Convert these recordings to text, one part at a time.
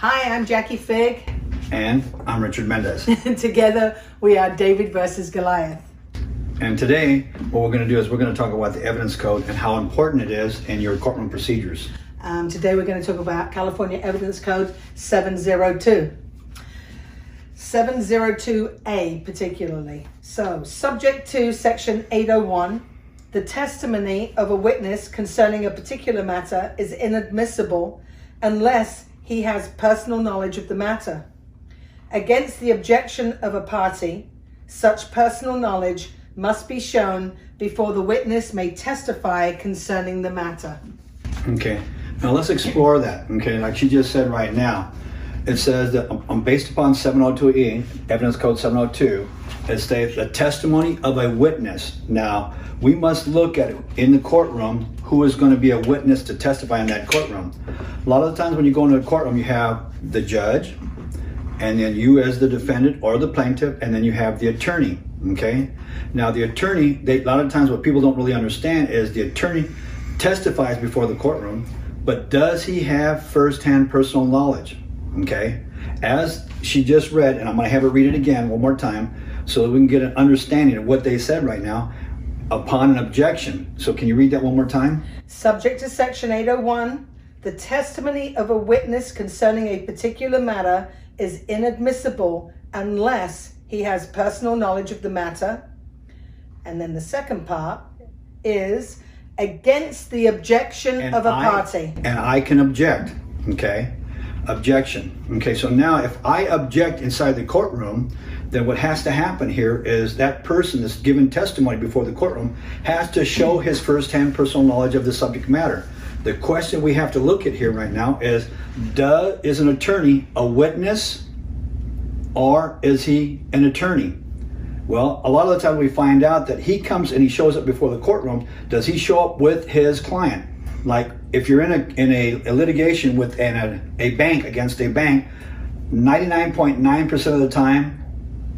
Hi, I'm Jackie Fig. And I'm Richard Mendez. Together we are David versus Goliath. And today what we're going to do is we're going to talk about the evidence code and how important it is in your courtroom procedures. Today we're going to talk about California Evidence Code 702. 702A particularly. So, subject to Section 801, the testimony of a witness concerning a particular matter is inadmissible unless he has personal knowledge of the matter. Against the objection of a party, such personal knowledge must be shown before the witness may testify concerning the matter. Okay, now let's explore that. Okay, like she just said right now, it says that based upon 702E, Evidence Code 702, it states the testimony of a witness. Now, we must look at it in the courtroom, who is going to be a witness to testify in that courtroom. A lot of the times when you go into a courtroom, you have the judge, and then you as the defendant or the plaintiff, and then you have the attorney, okay? Now the attorney, a lot of times what people don't really understand is the attorney testifies before the courtroom, but does he have firsthand personal knowledge, okay? As she just read, and I'm gonna have her read it again one more time, so that we can get an understanding of what they said right now, upon an objection. So can you read that one more time? Subject to Section 801, the testimony of a witness concerning a particular matter is inadmissible unless he has personal knowledge of the matter. And then the second part is against the objection of a party. And I can object, okay? Objection. Okay, so now if I object inside the courtroom, then what has to happen here is that person that's given testimony before the courtroom has to show his firsthand personal knowledge of the subject matter. The question we have to look at here right now is an attorney a witness or is he an attorney? Well, a lot of the time we find out that he comes and he shows up before the courtroom. Does he show up with his client? Like if you're in a litigation with a bank against a bank, 99.9% of the time,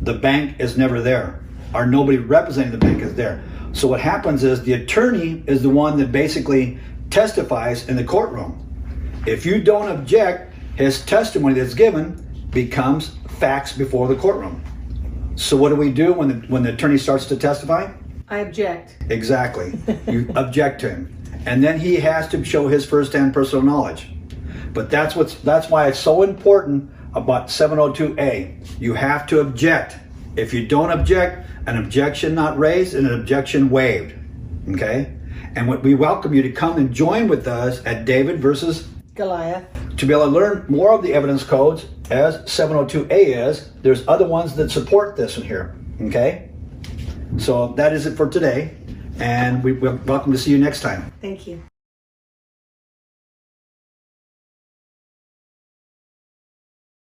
the bank is never there, or nobody representing the bank is there. So what happens is the attorney is the one that basically testifies in the courtroom. If you don't object, his testimony that's given becomes facts before the courtroom. So what do we do when the attorney starts to testify? I object. Exactly. You object to him. And then he has to show his firsthand personal knowledge. But that's why it's so important about 702A. You have to object. If you don't object, an objection not raised and an objection waived. Okay? And we welcome you to come and join with us at David versus Goliath. To be able to learn more of the evidence codes as 702A is, there's other ones that support this in here. Okay? So that is it for today. And we're welcome to see you next time. Thank you.